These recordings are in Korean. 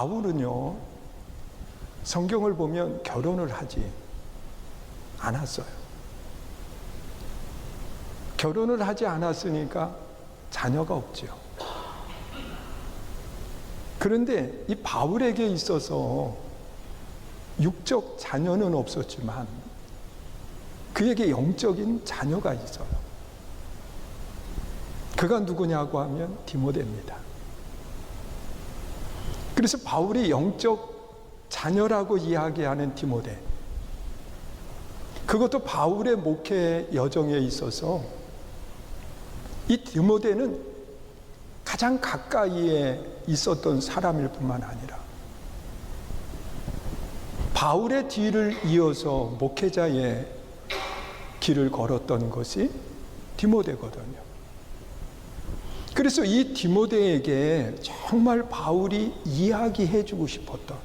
바울은요, 성경을 보면 결혼을 하지 않았어요. 결혼을 하지 않았으니까 자녀가 없죠. 그런데 이 바울에게 있어서 육적 자녀는 없었지만 그에게 영적인 자녀가 있어요. 그가 누구냐고 하면 디모데입니다. 그래서 바울이 영적 자녀라고 이야기하는 디모데, 그것도 바울의 목회 여정에 있어서 이 디모데는 가장 가까이에 있었던 사람일 뿐만 아니라 바울의 뒤를 이어서 목회자의 길을 걸었던 것이 디모데거든요. 그래서 이 디모데에게 정말 바울이 이야기해 주고 싶었던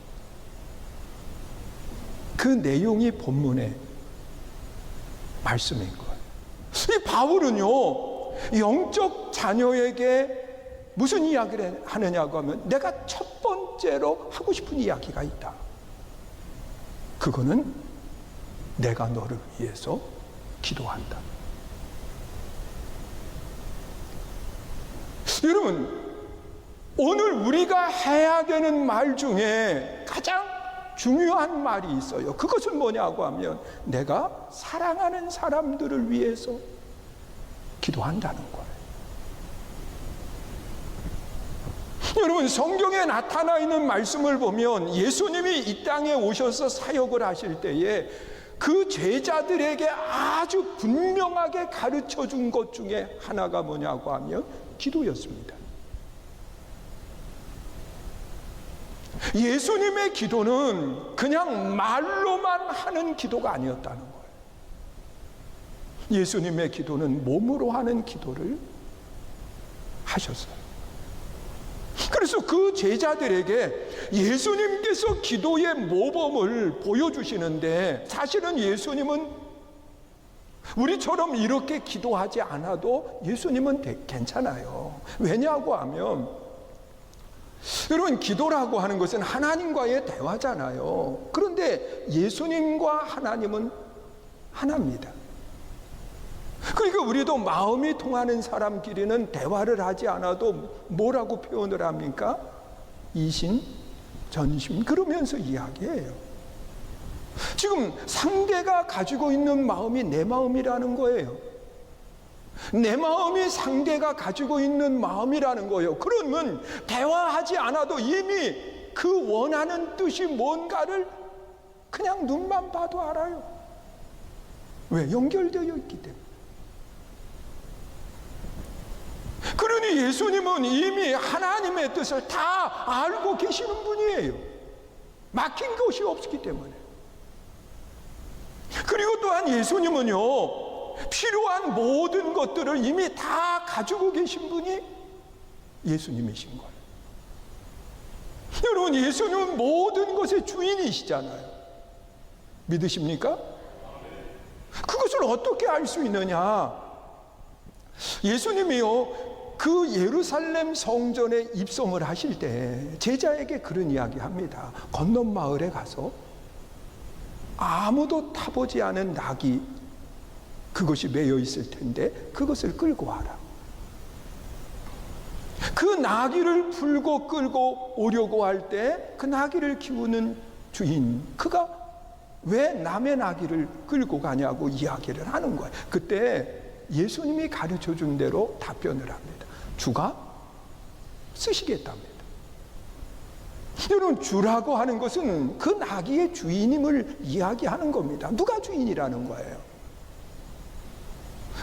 그 내용이 본문의 말씀인 거예요. 이 바울은요, 영적 자녀에게 무슨 이야기를 하느냐고 하면 내가 첫 번째로 하고 싶은 이야기가 있다. 그거는 내가 너를 위해서 기도한다. 여러분, 오늘 우리가 해야 되는 말 중에 가장 중요한 말이 있어요. 그것은 뭐냐고 하면 내가 사랑하는 사람들을 위해서 기도한다는 거예요. 여러분, 성경에 나타나 있는 말씀을 보면 예수님이 이 땅에 오셔서 사역을 하실 때에 그 제자들에게 아주 분명하게 가르쳐 준 것 중에 하나가 뭐냐고 하면 기도였습니다. 예수님의 기도는 그냥 말로만 하는 기도가 아니었다는 거예요. 예수님의 기도는 몸으로 하는 기도를 하셨어요. 그래서 그 제자들에게 예수님께서 기도의 모범을 보여주시는데, 사실은 예수님은 우리처럼 이렇게 기도하지 않아도 예수님은 괜찮아요. 왜냐고 하면 여러분, 기도라고 하는 것은 하나님과의 대화잖아요. 그런데 예수님과 하나님은 하나입니다. 그러니까 우리도 마음이 통하는 사람끼리는 대화를 하지 않아도 뭐라고 표현을 합니까? 이심, 전심 그러면서 이야기해요. 지금 상대가 가지고 있는 마음이 내 마음이라는 거예요. 내 마음이 상대가 가지고 있는 마음이라는 거예요. 그러면 대화하지 않아도 이미 그 원하는 뜻이 뭔가를 그냥 눈만 봐도 알아요. 왜? 연결되어 있기 때문에. 그러니 예수님은 이미 하나님의 뜻을 다 알고 계시는 분이에요. 막힌 것이 없기 때문에. 그리고 또한 예수님은요, 필요한 모든 것들을 이미 다 가지고 계신 분이 예수님이신 거예요. 여러분, 예수님은 모든 것의 주인이시잖아요. 믿으십니까? 그것을 어떻게 알 수 있느냐? 예수님이요, 그 예루살렘 성전에 입성을 하실 때 제자에게 그런 이야기 합니다. 건넌 마을에 가서 아무도 타보지 않은 낙이 그것이 매여 있을 텐데 그것을 끌고 와라. 그 나귀를 풀고 끌고 오려고 할 때 그 나귀를 키우는 주인, 그가 왜 남의 나귀를 끌고 가냐고 이야기를 하는 거예요. 그때 예수님이 가르쳐 준 대로 답변을 합니다. 주가 쓰시겠답니다. 여러분, 주라고 하는 것은 그 나귀의 주인임을 이야기하는 겁니다. 누가 주인이라는 거예요?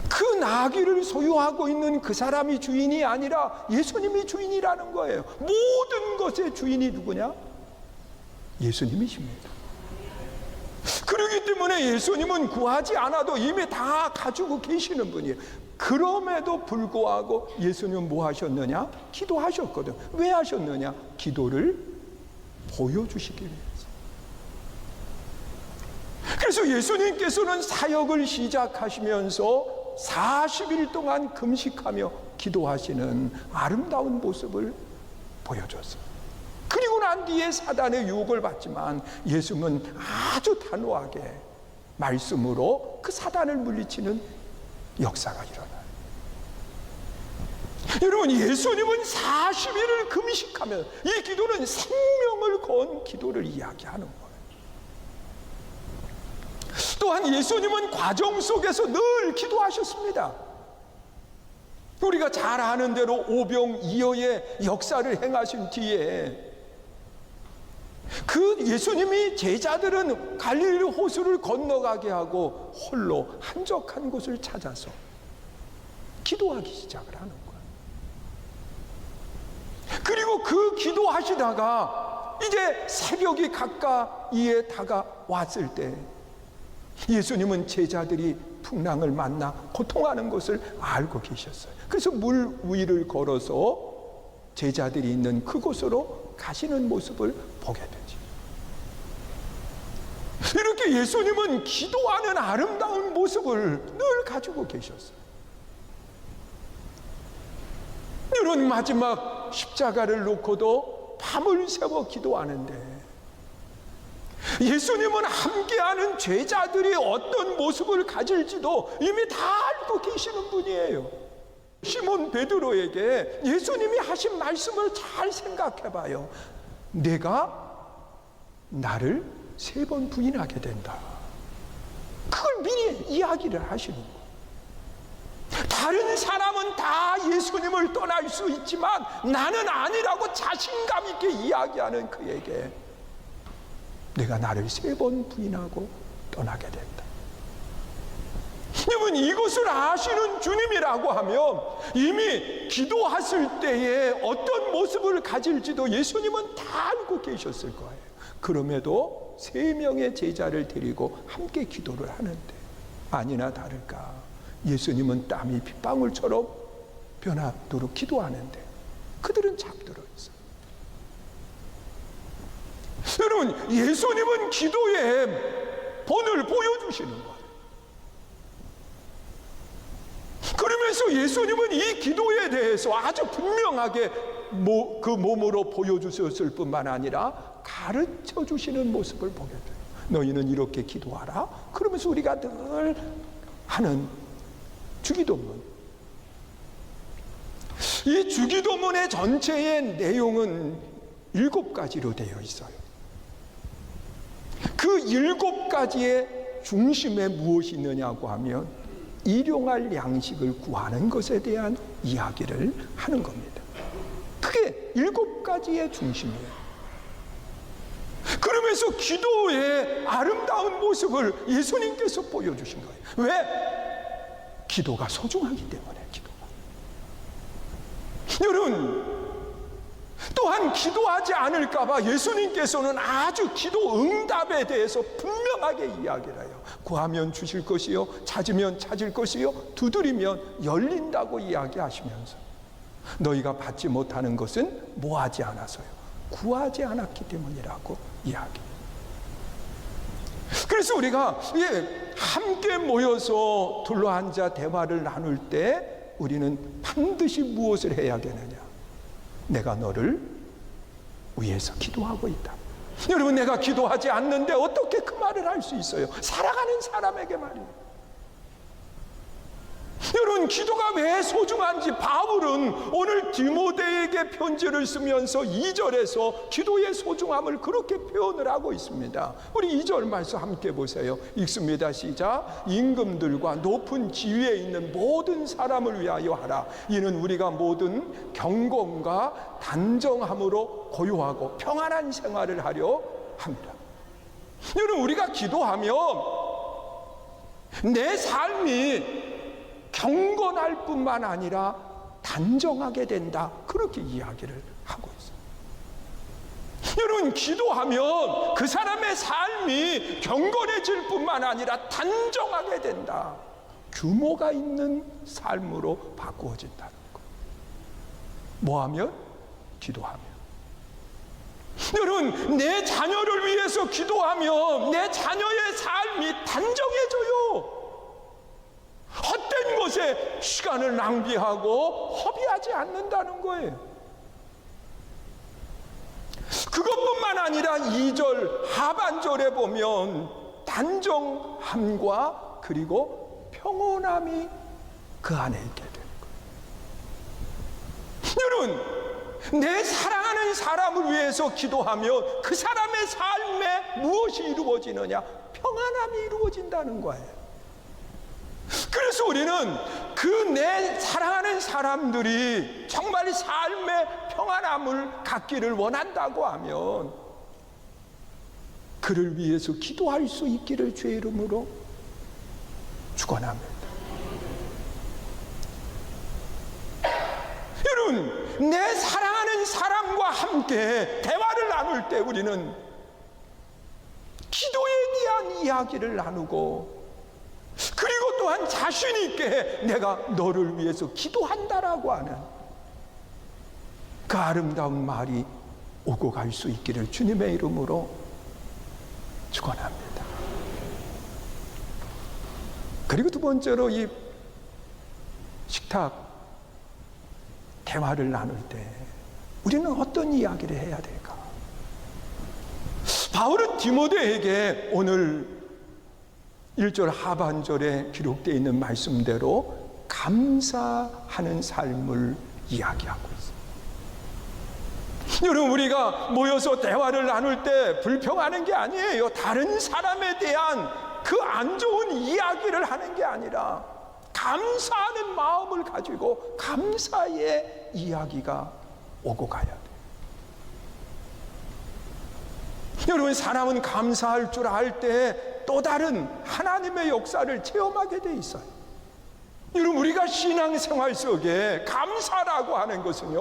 그 나귀를 소유하고 있는 그 사람이 주인이 아니라 예수님이 주인이라는 거예요. 모든 것의 주인이 누구냐? 예수님이십니다. 그렇기 때문에 예수님은 구하지 않아도 이미 다 가지고 계시는 분이에요. 그럼에도 불구하고 예수님은 뭐 하셨느냐? 기도하셨거든. 왜 하셨느냐? 기도를 보여주시기 위해서. 그래서 예수님께서는 사역을 시작하시면서 40일 동안 금식하며 기도하시는 아름다운 모습을 보여줬어요. 그리고 난 난 뒤에 사단의 유혹을 받지만 예수님은 아주 단호하게 말씀으로 그 사단을 물리치는 역사가 일어나요. 여러분, 예수님은 40일을 금식하며, 이 기도는 생명을 건 기도를 이야기하는 거예요. 또한 예수님은 과정 속에서 늘 기도하셨습니다. 우리가 잘 아는 대로 오병이어의 역사를 행하신 뒤에 그 예수님이 제자들은 갈릴리 호수를 건너가게 하고 홀로 한적한 곳을 찾아서 기도하기 시작을 하는 거예요. 그리고 그 기도하시다가 이제 새벽이 가까이에 다가왔을 때 예수님은 제자들이 풍랑을 만나 고통하는 것을 알고 계셨어요. 그래서 물 위를 걸어서 제자들이 있는 그곳으로 가시는 모습을 보게 되죠. 이렇게 예수님은 기도하는 아름다운 모습을 늘 가지고 계셨어요. 이런 마지막 십자가를 놓고도 밤을 새워 기도하는데, 예수님은 함께하는 제자들이 어떤 모습을 가질지도 이미 다 알고 계시는 분이에요. 시몬 베드로에게 예수님이 하신 말씀을 잘 생각해 봐요. 내가 나를 3번 부인하게 된다. 그걸 미리 이야기를 하시는 거예요. 다른 사람은 다 예수님을 떠날 수 있지만 나는 아니라고 자신감 있게 이야기하는 그에게 내가 나를 3번 부인하고 떠나게 된다. 여러분, 이것을 아시는 주님이라고 하면 이미 기도하실 때에 어떤 모습을 가질지도 예수님은 다 알고 계셨을 거예요. 그럼에도 3명의 제자를 데리고 함께 기도를 하는데, 아니나 다를까 예수님은 땀이 빗방울처럼 변하도록 기도하는데 그들은 잠들어 있어요. 여러분, 예수님은 기도의 본을 보여주시는 거예요. 그러면서 예수님은 이 기도에 대해서 아주 분명하게 그 몸으로 보여주셨을 뿐만 아니라 가르쳐 주시는 모습을 보게 돼요. 너희는 이렇게 기도하라. 그러면서 우리가 늘 하는 주기도문, 이 주기도문의 전체의 내용은 7가지로 되어 있어요. 그 7가지의 중심에 무엇이 있느냐고 하면 일용할 양식을 구하는 것에 대한 이야기를 하는 겁니다. 그게 7가지의 중심이에요. 그러면서 기도의 아름다운 모습을 예수님께서 보여주신 거예요. 왜? 기도가 소중하기 때문에. 기도가, 여러분, 또한 기도하지 않을까봐 예수님께서는 아주 기도 응답에 대해서 분명하게 이야기를 해요. 구하면 주실 것이요, 찾으면 찾을 것이요, 두드리면 열린다고 이야기하시면서 너희가 받지 못하는 것은 뭐하지 않아서요, 구하지 않았기 때문이라고 이야기해요. 그래서 우리가 함께 모여서 둘러앉아 대화를 나눌 때 우리는 반드시 무엇을 해야겠느냐? 내가 너를 위해서 기도하고 있다. 여러분, 내가 기도하지 않는데 어떻게 그 말을 할 수 있어요? 살아가는 사람에게 말이에요. 여러분, 기도가 왜 소중한지 바울은 오늘 디모데에게 편지를 쓰면서 2절에서 기도의 소중함을 그렇게 표현을 하고 있습니다. 우리 2절 말씀 함께 보세요. 읽습니다. 시작. 임금들과 높은 지위에 있는 모든 사람을 위하여 하라. 이는 우리가 모든 경건과 단정함으로 고요하고 평안한 생활을 하려 합니다. 여러분, 우리가 기도하면 내 삶이 경건할 뿐만 아니라 단정하게 된다, 그렇게 이야기를 하고 있어요. 여러분, 기도하면 그 사람의 삶이 경건해질 뿐만 아니라 단정하게 된다, 규모가 있는 삶으로 바꾸어진다는 거예요. 뭐하면? 기도하면. 여러분, 내 자녀를 위해서 기도하면 내 자녀의 삶이 단정해져요. 헛된 것에 시간을 낭비하고 허비하지 않는다는 거예요. 그것뿐만 아니라 2절 하반절에 보면 단정함과 그리고 평온함이 그 안에 있게 되는 거예요. 여러분, 내 사랑하는 사람을 위해서 기도하면 그 사람의 삶에 무엇이 이루어지느냐? 평안함이 이루어진다는 거예요. 그래서 우리는 그 내 사랑하는 사람들이 정말 삶의 평안함을 갖기를 원한다고 하면 그를 위해서 기도할 수 있기를 주의 이름으로 축원합니다. 여러분, 내 사랑하는 사람과 함께 대화를 나눌 때 우리는 기도에 대한 이야기를 나누고, 그리고 또한 자신 있게 내가 너를 위해서 기도한다라고 하는 그 아름다운 말이 오고 갈 수 있기를 주님의 이름으로 축원합니다. 그리고 두 번째로 이 식탁 대화를 나눌 때 우리는 어떤 이야기를 해야 될까? 바울은 디모데에게 오늘 1절 하반절에 기록되어 있는 말씀대로 감사하는 삶을 이야기하고 있습니다. 여러분, 우리가 모여서 대화를 나눌 때 불평하는 게 아니에요. 다른 사람에 대한 그 안 좋은 이야기를 하는 게 아니라 감사하는 마음을 가지고 감사의 이야기가 오고 가야 돼요. 여러분, 사람은 감사할 줄 알 때 또 다른 하나님의 역사를 체험하게 돼 있어요. 여러분, 우리가 신앙생활 속에 감사라고 하는 것은요,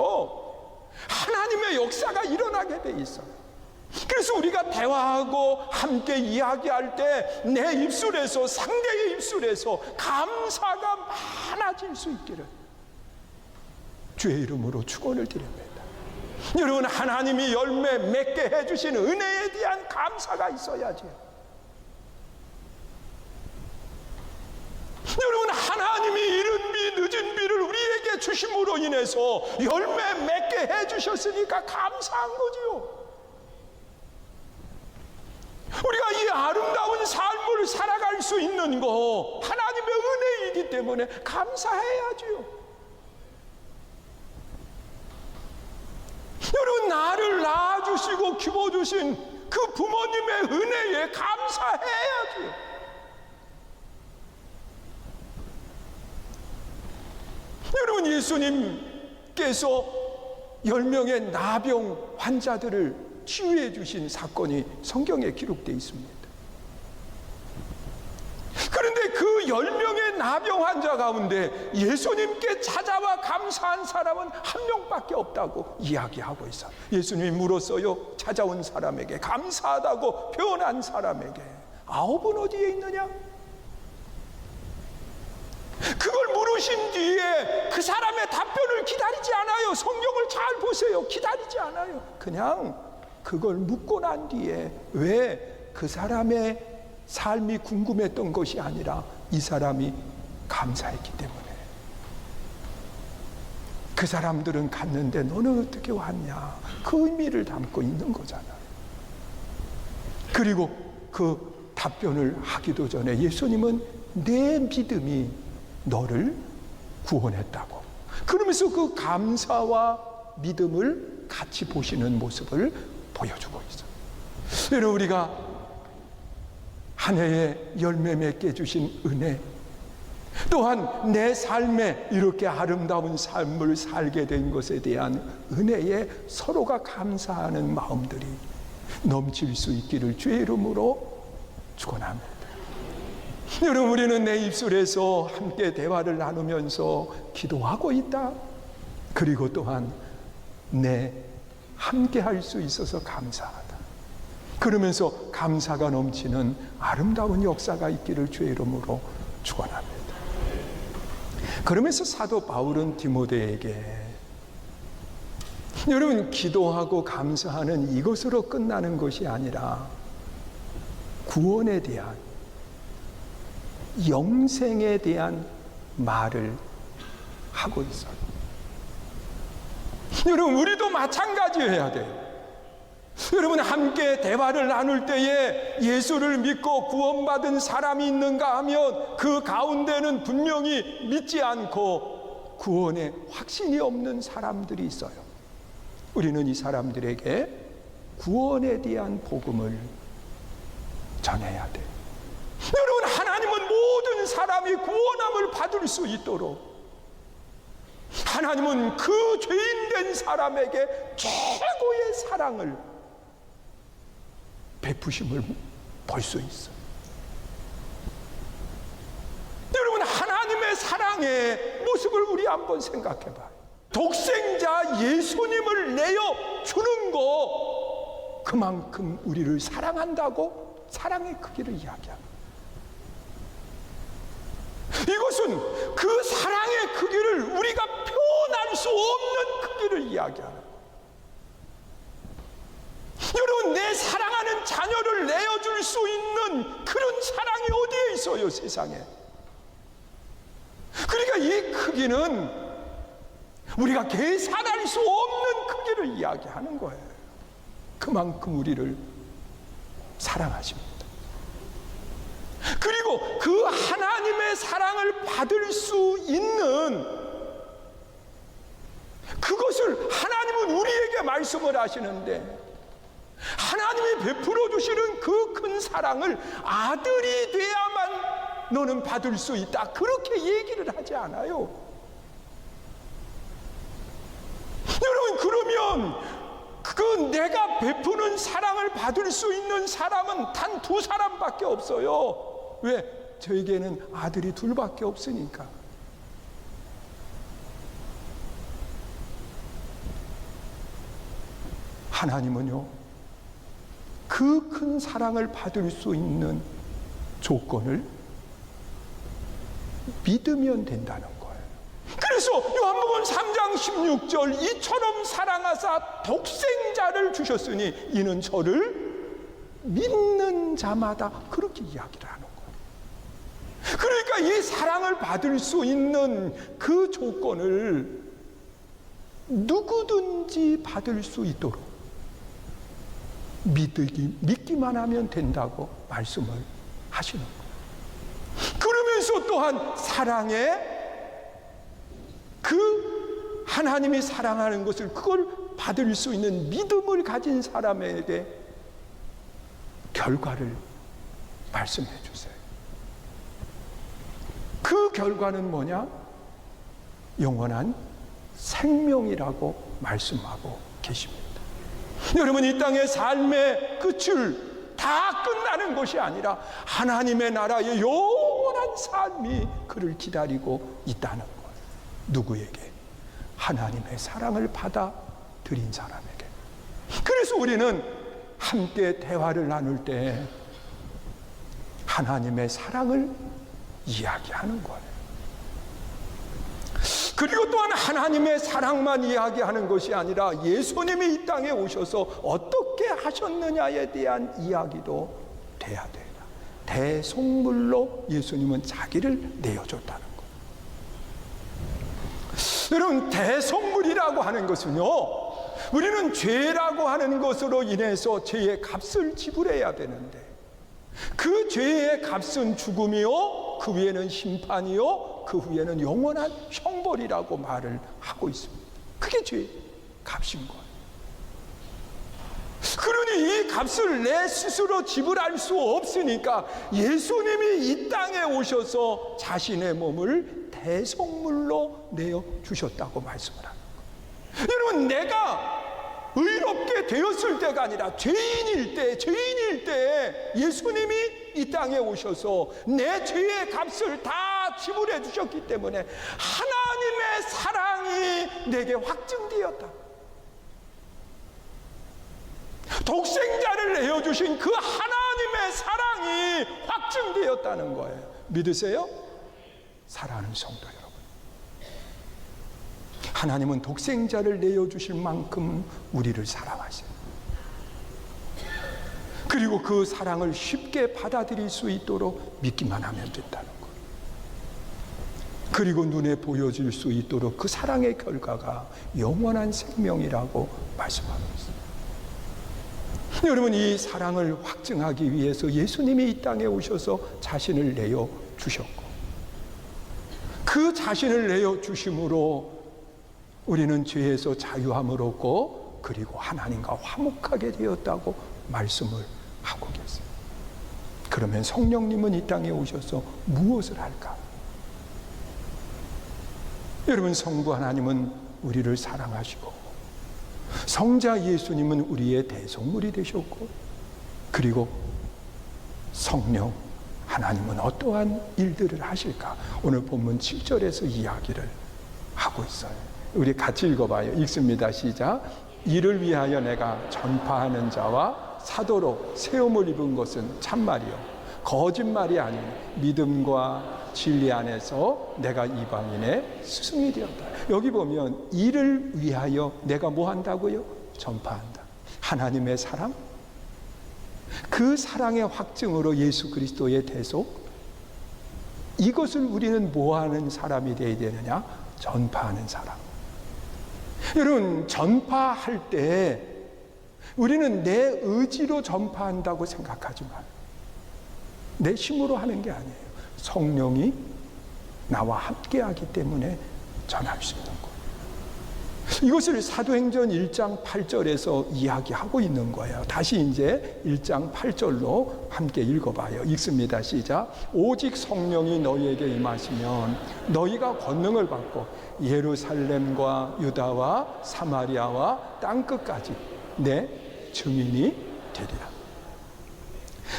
하나님의 역사가 일어나게 돼 있어요. 그래서 우리가 대화하고 함께 이야기할 때 내 입술에서, 상대의 입술에서 감사가 많아질 수 있기를 주의 이름으로 축원을 드립니다. 여러분, 하나님이 열매 맺게 해주신 은혜에 대한 감사가 있어야죠. 여러분, 하나님이 이른 비 늦은 비를 우리에게 주심으로 인해서 열매 맺게 해주셨으니까 감사한 거지요. 우리가 이 아름다운 삶을 살아갈 수 있는 거 하나님의 은혜이기 때문에 감사해야지요. 여러분, 나를 낳아주시고 키워주신 그 부모님의 은혜에 감사해야지요. 여러분, 예수님께서 10명의 나병 환자들을 치유해 주신 사건이 성경에 기록되어 있습니다. 그런데 그 10명의 나병 환자 가운데 예수님께 찾아와 감사한 사람은 한 명밖에 없다고 이야기하고 있어요. 예수님이 물었어요. 찾아온 사람에게, 감사하다고 표현한 사람에게. 9은 어디에 있느냐? 그걸 물으신 뒤에 그 사람의 답변을 기다리지 않아요. 성경을 잘 보세요. 기다리지 않아요. 그냥 그걸 묻고 난 뒤에, 왜 그 사람의 삶이 궁금했던 것이 아니라 이 사람이 감사했기 때문에. 그 사람들은 갔는데 너는 어떻게 왔냐, 그 의미를 담고 있는 거잖아요. 그리고 그 답변을 하기도 전에 예수님은 내 믿음이 너를 구원했다고, 그러면서 그 감사와 믿음을 같이 보시는 모습을 보여주고 있어요. 여러분, 우리가 한 해에 열매 맺게 주신 은혜, 또한 내 삶에 이렇게 아름다운 삶을 살게 된 것에 대한 은혜에 서로가 감사하는 마음들이 넘칠 수 있기를 주의 이름으로 축원합니다. 여러분, 우리는 내 입술에서 함께 대화를 나누면서 기도하고 있다. 그리고 또한 내 함께 할 수 있어서 감사하다. 그러면서 감사가 넘치는 아름다운 역사가 있기를 주의 이름으로 축원합니다. 그러면서 사도 바울은 디모데에게, 여러분, 기도하고 감사하는 이것으로 끝나는 것이 아니라 구원에 대한, 영생에 대한 말을 하고 있어요. 여러분, 우리도 마찬가지여야 돼요. 여러분, 함께 대화를 나눌 때에 예수를 믿고 구원받은 사람이 있는가 하면 그 가운데는 분명히 믿지 않고 구원에 확신이 없는 사람들이 있어요. 우리는 이 사람들에게 구원에 대한 복음을 전해야 돼요. 여러분, 하나님은 모든 사람이 구원함을 받을 수 있도록, 하나님은 그 죄인된 사람에게 최고의 사랑을 베푸심을 볼 수 있어요. 여러분, 하나님의 사랑의 모습을 우리 한번 생각해 봐요. 독생자 예수님을 내어 주는 거, 그만큼 우리를 사랑한다고 사랑의 크기를 이야기합니다. 이것은 그 사랑의 크기를 우리가 표현할 수 없는 크기를 이야기하는 거예요. 여러분, 내 사랑하는 자녀를 내어줄 수 있는 그런 사랑이 어디에 있어요, 세상에? 그러니까 이 크기는 우리가 계산할 수 없는 크기를 이야기하는 거예요. 그만큼 우리를 사랑하십니다. 그리고 그 하나님의 사랑을 받을 수 있는 그것을 하나님은 우리에게 말씀을 하시는데, 하나님이 베풀어 주시는 그 큰 사랑을 아들이 돼야만 너는 받을 수 있다, 그렇게 얘기를 하지 않아요. 여러분, 그러면 그 내가 베푸는 사랑을 받을 수 있는 사람은 단 2사람밖에 없어요. 왜? 저에게는 아들이 2밖에 없으니까. 하나님은요, 그 큰 사랑을 받을 수 있는 조건을 믿으면 된다는 거예요. 그래서 요한복음 3장 16절, 이처럼 사랑하사 독생자를 주셨으니 이는 저를 믿는 자마다, 그렇게 이야기를 하는 거예요. 그러니까 이 사랑을 받을 수 있는 그 조건을 누구든지 받을 수 있도록 믿기만 하면 된다고 말씀을 하시는 거예요. 그러면서 또한 사랑의 그 하나님이 사랑하는 것을, 그걸 받을 수 있는 믿음을 가진 사람에게 결과를 말씀해 주세요. 그 결과는 뭐냐? 영원한 생명이라고 말씀하고 계십니다. 여러분, 이 땅의 삶의 끝을 다 끝나는 것이 아니라 하나님의 나라의 영원한 삶이 그를 기다리고 있다는 거예요. 누구에게? 하나님의 사랑을 받아들인 사람에게. 그래서 우리는 함께 대화를 나눌 때 하나님의 사랑을 이야기하는 거예요. 그리고 또한 하나님의 사랑만 이야기하는 것이 아니라 예수님이 이 땅에 오셔서 어떻게 하셨느냐에 대한 이야기도 돼야 돼요. 대속물로 예수님은 자기를 내어줬다는 것. 여러분, 대속물이라고 하는 것은요, 우리는 죄라고 하는 것으로 인해서 죄의 값을 지불해야 되는데, 그 죄의 값은 죽음이요, 그 위에는 심판이요, 그 후에는 영원한 형벌이라고 말을 하고 있습니다. 그게 죄의 값인 거예요. 그러니 이 값을 내 스스로 지불할 수 없으니까 예수님이 이 땅에 오셔서 자신의 몸을 대속물로 내어 주셨다고 말씀을 합니다. 여러분, 내가 의롭게 되었을 때가 아니라 죄인일 때 예수님이 이 땅에 오셔서 내 죄의 값을 다 지불해 주셨기 때문에 하나님의 사랑이 내게 확증되었다. 독생자를 내어주신 그 하나님의 사랑이 확증되었다는 거예요. 믿으세요? 사랑하는 성도 여러분, 하나님은 독생자를 내어주실 만큼 우리를 사랑하세요. 그리고 그 사랑을 쉽게 받아들일 수 있도록 믿기만 하면 된다는 것. 그리고 눈에 보여질 수 있도록 그 사랑의 결과가 영원한 생명이라고 말씀하고 있습니다. 여러분, 이 사랑을 확증하기 위해서 예수님이 이 땅에 오셔서 자신을 내어 주셨고, 그 자신을 내어 주심으로 우리는 죄에서 자유함을 얻고 그리고 하나님과 화목하게 되었다고 말씀을 하고 계세요. 그러면 성령님은 이 땅에 오셔서 무엇을 할까? 여러분, 성부 하나님은 우리를 사랑하시고 성자 예수님은 우리의 대속물이 되셨고, 그리고 성령 하나님은 어떠한 일들을 하실까? 오늘 본문 7절에서 이야기를 하고 있어요. 우리 같이 읽어봐요. 읽습니다. 시작. 이를 위하여 내가 전파하는 자와 사도로 세움을 입은 것은 참말이요 거짓말이 아닌 믿음과 진리 안에서 내가 이방인의 스승이 되었다. 여기 보면 이를 위하여 내가 뭐 한다고요? 전파한다. 하나님의 사랑, 그 사랑의 확증으로 예수 그리스도의 대속, 이것을 우리는 뭐 하는 사람이 되어야 되느냐? 전파하는 사람. 여러분, 전파할 때 우리는 내 의지로 전파한다고 생각하지만 내 힘으로 하는 게 아니에요. 성령이 나와 함께하기 때문에 전할 수 있는 거예요. 이것을 사도행전 1장 8절에서 이야기하고 있는 거예요. 다시 이제 1장 8절로 함께 읽어봐요. 읽습니다. 시작. 오직 성령이 너희에게 임하시면 너희가 권능을 받고 예루살렘과 유다와 사마리아와 땅끝까지 내 증인이 되리라.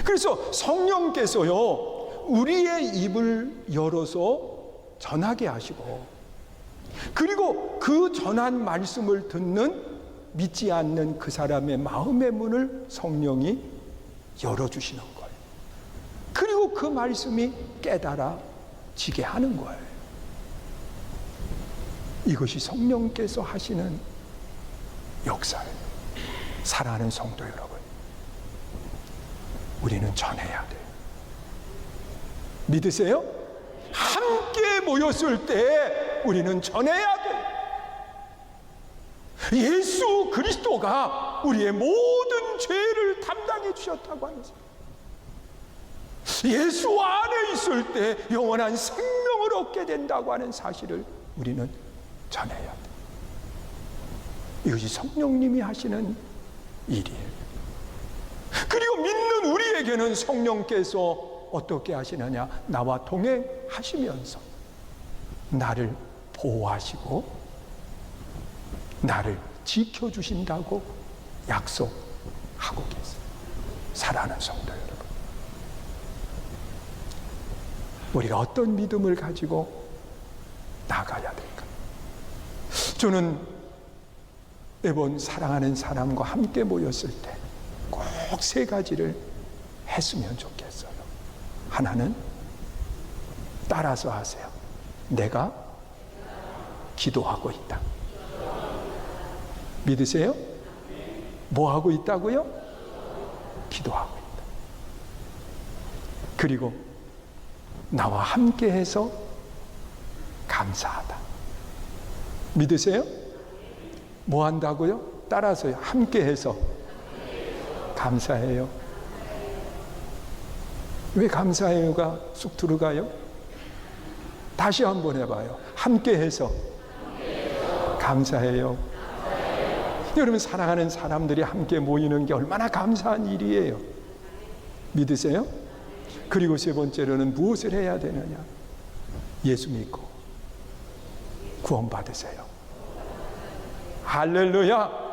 그래서 성령께서요, 우리의 입을 열어서 전하게 하시고, 그리고 그 전한 말씀을 듣는 믿지 않는 그 사람의 마음의 문을 성령이 열어주시는 거예요. 그리고 그 말씀이 깨달아지게 하는 거예요. 이것이 성령께서 하시는 역사예요. 사랑하는 성도 여러분, 우리는 전해야 돼요. 믿으세요? 함께 모였을 때 우리는 전해야 돼. 예수 그리스도가 우리의 모든 죄를 담당해 주셨다고 하면서 예수 안에 있을 때 영원한 생명을 얻게 된다고 하는 사실을 우리는 전해야 돼. 이것이 성령님이 하시는 일이에요. 그리고 믿는 우리에게는 성령께서 어떻게 하시느냐? 나와 동행하시면서 나를 보호하시고 나를 지켜주신다고 약속하고 계세요. 사랑하는 성도 여러분, 우리가 어떤 믿음을 가지고 나가야 될까? 저는 매번 사랑하는 사람과 함께 모였을 때 꼭 세 가지를 했으면 좋겠어요. 하나는 따라서 하세요. 내가 기도하고 있다. 믿으세요? 뭐 하고 있다고요? 기도하고 있다. 그리고 나와 함께해서 감사하다. 믿으세요? 뭐 한다고요? 따라서요. 함께해서 감사해요. 왜 감사해요가 쑥 들어가요? 다시 한번 해봐요. 함께해서 감사해요. 여러분, 사랑하는 사람들이 함께 모이는 게 얼마나 감사한 일이에요. 믿으세요? 그리고 세 번째로는 무엇을 해야 되느냐? 예수 믿고 구원받으세요. 할렐루야!